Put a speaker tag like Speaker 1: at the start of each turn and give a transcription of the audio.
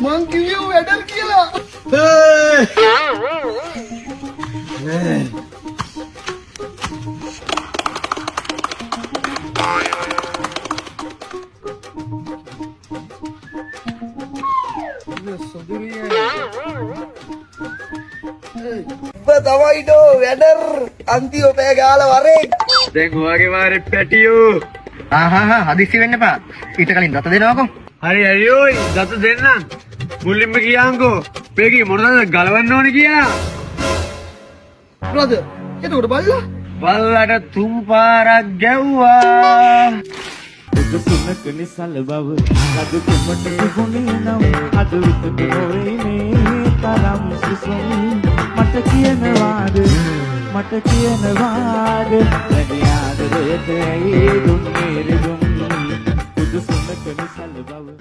Speaker 1: මං කිව්වේ වැඩල් කියලා. තමයිඩෝ වැඩර් අන්තිම පෑ ගාලා වරේ.
Speaker 2: දැන් ඔයාගේ වාරේ පැටියෝ.
Speaker 1: හදිස්සි වෙන්න එපා. ඊට කලින් දත දෙනවකෝ.
Speaker 2: හරි හරි ඔයි දත දෙන්නම්. මුලින්ම කියන්කෝ. මේකේ මොනවද ගලවන්න ඕනේ කියලා.
Speaker 1: බ්‍රදර් එතකොට බල්ලා
Speaker 2: බල්ලට 3 පාරක් ගැව්වා.
Speaker 3: සුනක නිසල බව ලද කෙමට තිබුණේ නම් අද විතක නොවේ මේ තරම් සුසුම් මට කියනවාද වැඩි ආදරයට ඇයි දුන්නේ රිදුම් සුනක නිසල බව